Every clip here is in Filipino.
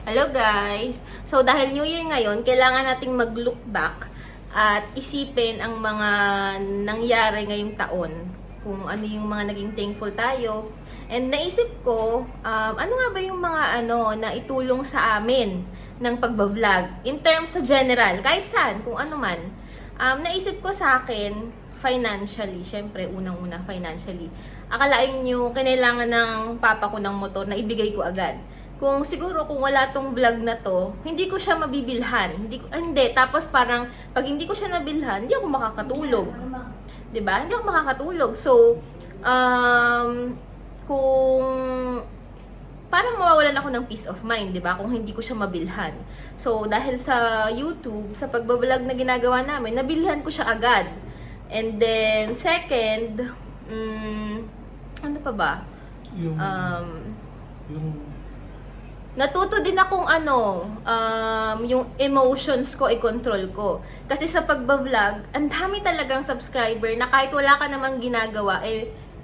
Hello guys! So dahil New Year ngayon, kailangan nating mag-look back at isipin ang mga nangyari ngayong taon. Kung ano yung mga naging thankful tayo. And naisip ko, ano nga ba yung mga na itulong sa amin ng pagbablog? In terms sa general, kahit saan, kung ano man. Naisip ko sa akin, financially, syempre unang-una financially. Akalain nyo, kinailangan ng papa ko ng motor na ibigay ko agad. Kung siguro kung wala tong vlog na to, hindi ko siya mabibilhan. Hindi, tapos parang pag hindi ko siya nabilhan, hindi ako makakatulog. 'Di ba? Hindi ako makakatulog. So, kung parang mawawalan ako ng peace of mind, 'di ba? Kung hindi ko siya mabilhan. So, dahil sa YouTube, sa pagbablog na ginagawa namin, nabilhan ko siya agad. And then second, ano pa ba? Yung Natuto din akong yung emotions ko i-control ko. Kasi sa pagbablog, ang dami talagang subscriber na kahit wala ka namang ginagawa,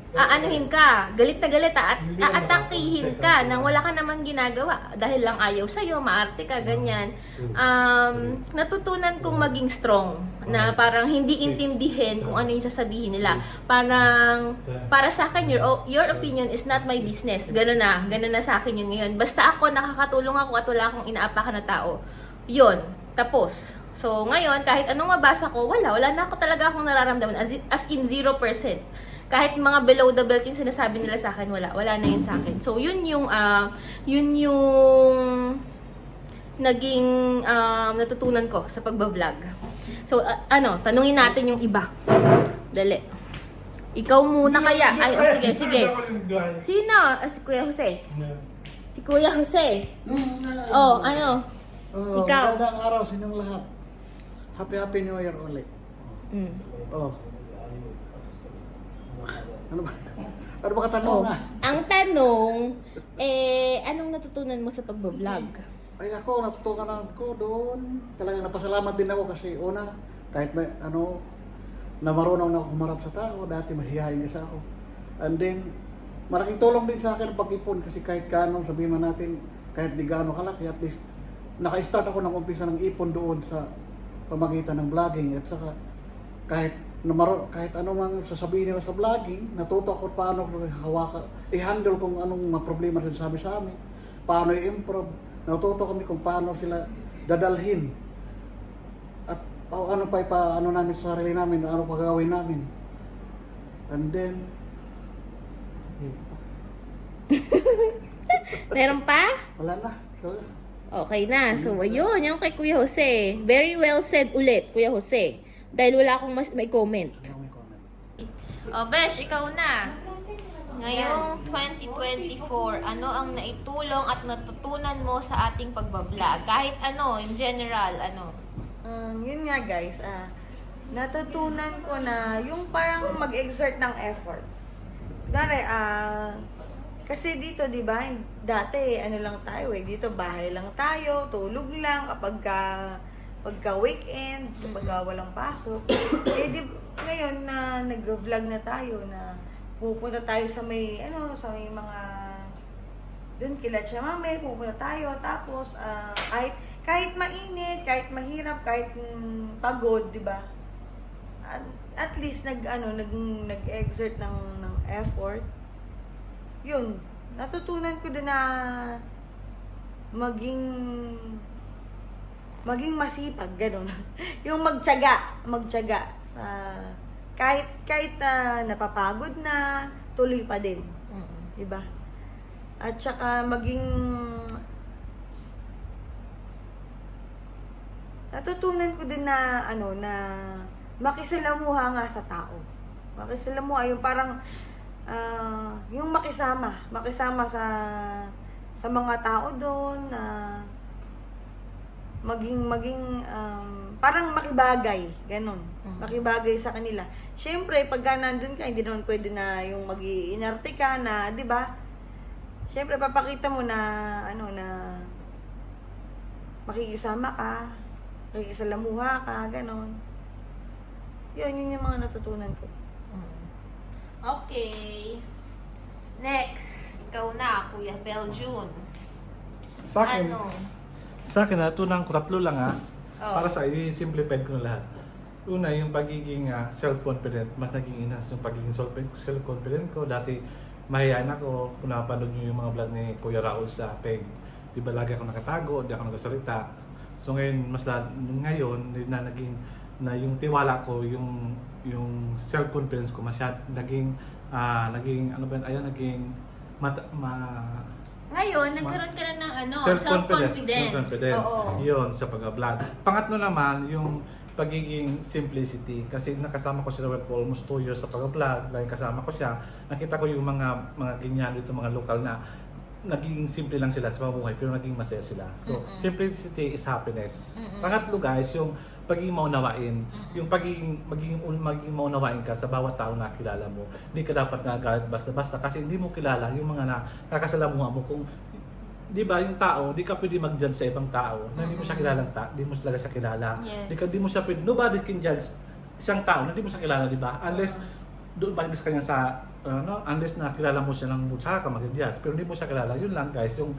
aanuhin ka, galit na galit, at aatakihin ka nang wala ka namang ginagawa. Dahil lang ayaw sa'yo, maarte ka, ganyan. Natutunan kong maging strong, na parang hindi intindihin kung ano yung sasabihin nila. Parang, para sa akin, your opinion is not my business. Ganun na sa akin yun ngayon. Basta ako, nakakatulong ako at wala akong inaapakan na tao. Yun, tapos. So, ngayon, kahit anong mabasa ko, wala na ako talaga akong nararamdaman. As in 0%. Kahit mga below the belt yung sinasabi nila sa akin, wala na yun sa akin. So, yun yung naging natutunan ko sa pagbablog. So, tanungin natin yung iba. Dali. Ikaw muna kaya. Ay, sige. Sino? Si Kuya Jose. Si Kuya Jose. Ikaw. Magandang araw sa inyong lahat. Happy New Year ulit. Ano ba katanungan? Ang tanong, anong natutunan mo sa pagbablog? Ay ako, natutunan ko doon. Talagang napasalamat din ako kasi una, kahit may na marunong na ako humarap sa tao, dati mahihayin isa ako. And then, malaking tulong din sa akin ang pag-ipon kasi kahit gaano, sabihin man natin, kahit di gaano kalaki, at least naka-start ako ng umpisa ng ipon doon sa pamagitan ng vlogging. At saka kahit ano mang sasabihin nila sa vlogging, natuto ako paano i-handle kung anong mga problema rin sabi sa amin, paano i-improve, natuto kami kung paano sila dadalhin at ano namin sa sarili namin, ano pa gagawin namin. And then Meron pa? wala na. Okay na. So, ayun. Yung kay Kuya Jose. Very well said ulit, Kuya Jose. Dahil wala akong may comment. Besh, ikaw na. Ngayong 2024, ano ang naitulong at natutunan mo sa ating pagbablog? Kahit in general, Yun nga guys, natutunan ko na yung parang mag-exert ng effort. Kasi dito, di ba, dati lang tayo dito bahay lang tayo, tulog lang pagka weekend, kapag walang pasok. Ngayon na nag-vlog na tayo, na pupunta tayo sa may mga doon kila Chamame, pupunta tayo, tapos kahit mainit, kahit mahirap, kahit pagod, di ba? At least nag-exert ng effort. Yun, natutunan ko din na maging masipag, gano'n. Yung magtiyaga sa kahit napapagod na, tuloy pa din. Di ba? At saka natutunan ko din na na makisalamuha nga sa tao. Makisalamuha yung parang yung makisama sa mga tao doon, na maging parang makibagay, ganun. Makibagay sa kanila. Siyempre, pagka nandun ka, hindi naman pwede na yung mag-iinarte ka na, di ba? Siyempre, papakita mo na na makikisama ka, makikisalamuha ka, ganun. Yun yung mga natutunan ko. Okay. Next, ikaw na, Kuya Beljun. Sa akin, Ano? sa akin natunan ko tatlo lang Oh. Para sa i-simplified ko na lahat. Una, yung pagiging self-confident, mas naging inas yung pagiging self-confident ko. Dati mahihayin ako kung napanood nyo yung mga vlog ni Kuya Raul sa PEG. Di ba lagi ako nakatago, di ako nagsasalita. So ngayon, ngayon na naging na yung tiwala ko, yung self-confidence ko naging ano ba yun, naging Ngayon, nagkaroon ka na ng self-confidence. Oo. Yun, sa pag-vlog. Pangatlo naman, yung pagiging simplicity. Kasi nakasama ko siya for almost 2 years sa pag-vlog. Dahil kasama ko siya, nakita ko yung mga ganyan dito, mga lokal na naging simple lang sila sa pamumuhay pero naging masaya sila. So, simplicity is happiness. Pangatlo guys, yung pagiging maunawain. Yung magiging maunawain ka sa bawat tao na kilala mo. Hindi ka dapat nagalit basta-basta kasi hindi mo kilala yung mga nakakasalamuha mo kung di ba yung tao, di ka pwede mag-judge sa ibang tao na hindi mo siya kilalang di mo talaga siya kilala. Yes. Di mo siya pwede, nobody can judge isang tao na hindi mo siya kilala, di ba? Unless doon bagis ka niya sa unless na kilala mo siya ng saka ka mag-judge. Pero hindi mo siya kilala. Yun lang guys, yung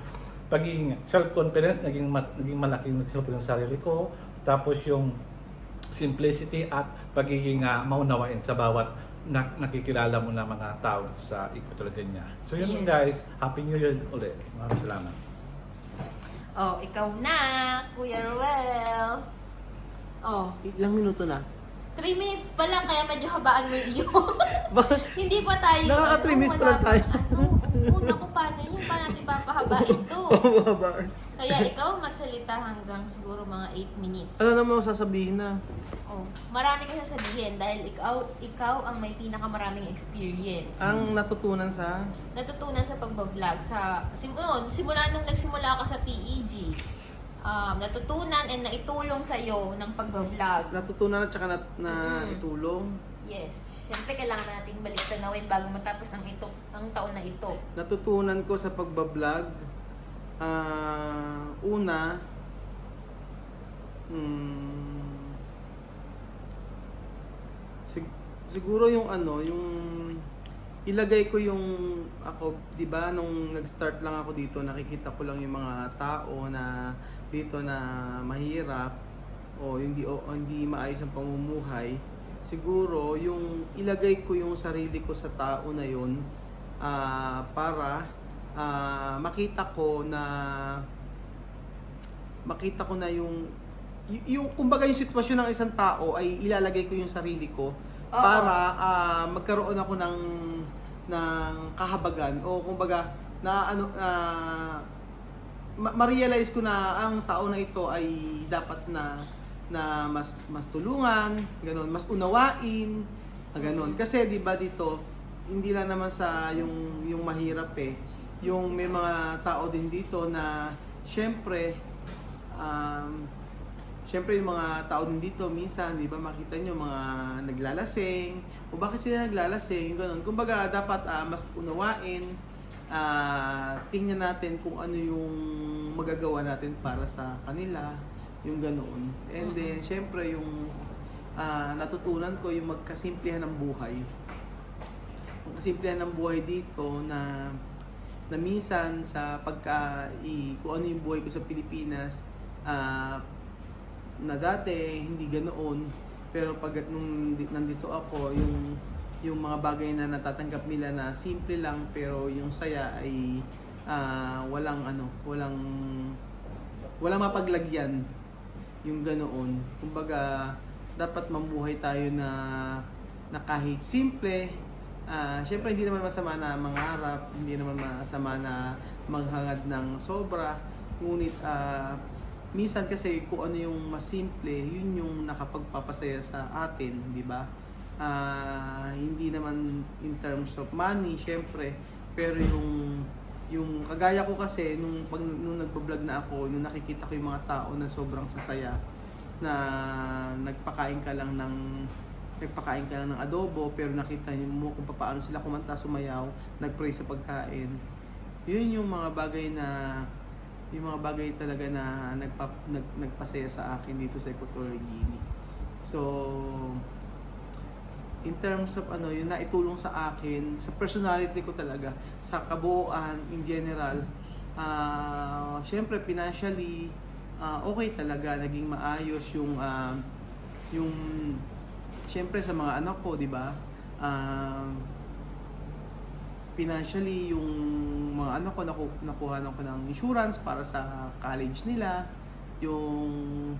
pagiging self-confidence, naging malaking self-confidence sa sarili ko. Tapos yung simplicity at pagiging maunawain sa bawat nakikilala mo na mga tao dito sa ikatulad niya. So yun Yes. guys, Happy New Year ulit. Maraming salamat. Oh, ikaw na, Kuya Ruel. Oh, Ilang minuto na? 3 minutes pa lang, kaya medyo habaan mo yung iyo. Hindi pa tayo. Nakaka 3 minutes pa lang tayo. Naku, paano yun? Paano natin papahabain to? Kaya ikaw magsalita hanggang siguro mga 8 minutes. Ano naman sasabihin na? Oh, marami kang sasabihin dahil ikaw ang may pinakamaraming experience. Ang natutunan sa... Natutunan sa pagbablog sa simula nung nagsimula ka sa PEG. Natutunan and naitulong sa iyo ng pagbablog. Natutunan at saka itulong. Yes, syempre kailangan nating balik tanawin bago matapos ang taon na ito. Natutunan ko sa pagbablog, una, siguro yung yung ilagay ko yung ako, 'di ba, nung nag-start lang ako dito, nakikita ko lang yung mga tao na dito na mahirap o hindi maayos ang pamumuhay. Siguro yung ilagay ko yung sarili ko sa tao na yun para makita ko na yung kumbaga yung sitwasyon ng isang tao ay ilalagay ko yung sarili ko para magkaroon ako ng kahabagan o kumbaga ma-realize ko na ang tao na ito ay dapat na mas tulungan, ganun, mas unawain, ganun. Kasi 'di ba dito, hindi lang naman sa yung mahirap yung may mga tao din dito na syempre yung mga tao din dito minsan, 'di ba, makita nyo mga naglalasing, o bakit sila naglalasing, ganun. Kumbaga dapat mas unawain, tingnan natin kung ano yung magagawa natin para sa kanila, yung ganoon. And then syempre yung natutunan ko yung magkasimplihan ng buhay. Magkasimplihan ng buhay dito na minsan sa kung ano yung buhay ko sa Pilipinas, na dati hindi ganoon, pero pag nandito ako, yung mga bagay na natatanggap nila na simple lang pero yung saya ay walang mapaglagyan, yung ganoon. Kumbaga dapat mamuhay tayo na kahit simple. Syempre hindi naman masama na mangarap, hindi naman masama na maghangad ng sobra, ngunit minsan kasi kung ano yung mas simple, yun yung nakapagpapasaya sa atin, di ba? Hindi naman in terms of money, syempre, pero yung kagaya ko kasi nung nagbo-vlog na ako, nung nakikita ko yung mga tao na sobrang sasaya, na nagpakain ka lang ng adobo, pero nakita niyo mo kung paano sila kumanta, sumayaw, nagpray sa pagkain. Yun yung mga bagay talaga na nagpasaya sa akin dito sa Equatorial Guinea. So, in terms of yung naitulong sa akin, sa personality ko talaga, sa kabuuan, in general, Syempre financially okay talaga, naging maayos yung syempre sa mga anak ko, di ba? Financially yung mga anak ko nakuha ko ng insurance para sa college nila, yung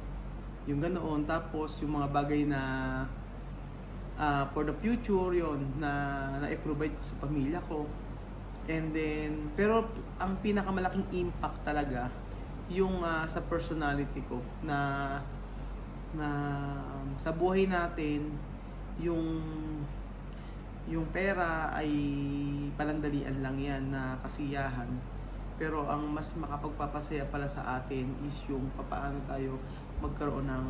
ganoon. Tapos yung mga bagay na for the future yon na i-provide ko sa pamilya ko. And then pero ang pinakamalaking impact talaga yung sa personality ko na sa buhay natin yung pera ay palandalian lang yan na kasiyahan, pero ang mas makapagpapasaya pala sa atin is yung paano tayo magkaroon ng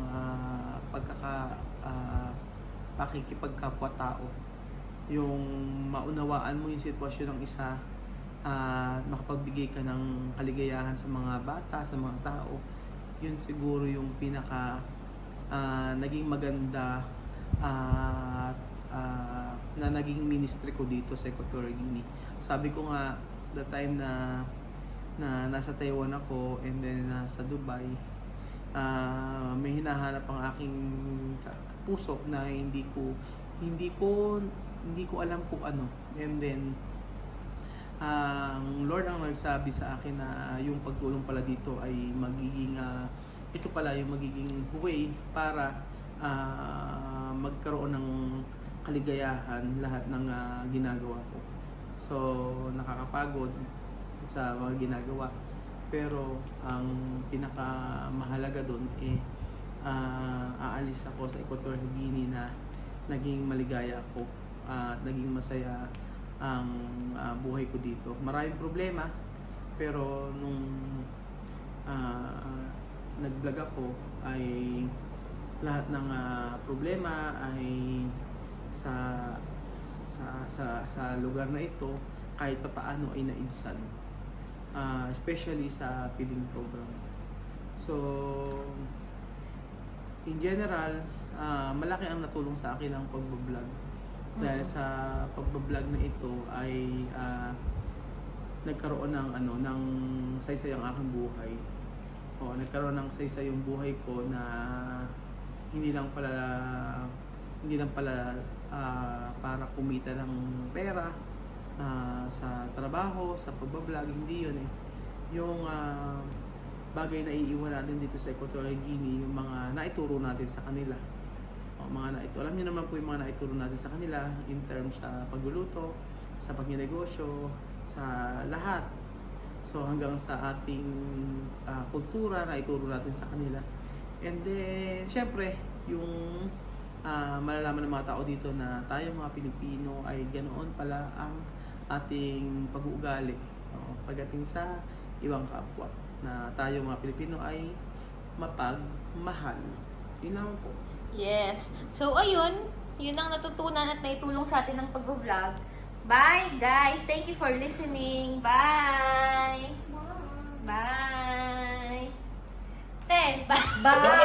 pakikipagkapwa-tao, yung maunawaan mo yung sitwasyon ng isa, makapagbigay ka ng kaligayahan sa mga bata, sa mga tao. Yun siguro yung pinaka naging maganda na naging ministry ko dito sa Equatorial Guinea. Sabi ko nga the time na nasa Taiwan ako and then nasa Dubai, may hinahanap ang aking puso na hindi ko alam kung ano. And then ang Lord ang nagsabi sa akin na yung pagtulong pala dito ay magiging ito pala yung magiging way para magkaroon ng kaligayahan lahat ng ginagawa ko. So nakakapagod sa mga ginagawa, pero ang pinakamahalaga doon aalis ako sa Equatorial Guinea na naging maligaya ako at naging masaya ang buhay ko dito. Maraming problema, pero nung nag-vlog ako ay lahat ng problema ay sa lugar na ito kahit papaano ay naibsan, especially sa feeding program. So in general, malaki ang natulong sa akin ang pagbablog. Dahil sa pagbablog na ito ay nagkaroon ng saysay ang aking buhay. Nagkaroon ng saysay yung buhay ko na hindi lang pala para kumita ng pera sa trabaho, sa pagbablog, hindi yun eh. Yung bagay na iiwan natin dito sa Equatorial Guinea, yung mga naituro natin sa kanila. Alam niyo naman po yung mga naituro natin sa kanila in terms sa pagluluto, sa pagnegosyo, sa lahat. So hanggang sa ating kultura na ituro natin sa kanila. And then, syempre, yung malalaman ng mga tao dito na tayo mga Pilipino ay ganoon pala ang ating pag-uugali pagdating sa ibang kapwa, na tayo mga Pilipino ay mapagmahal. Yun lang po. Yes. So, ayun. Yun ang natutunan at naitulong sa atin ng pag-vlog. Bye, guys. Thank you for listening. Bye. Bye. Bye. Bye.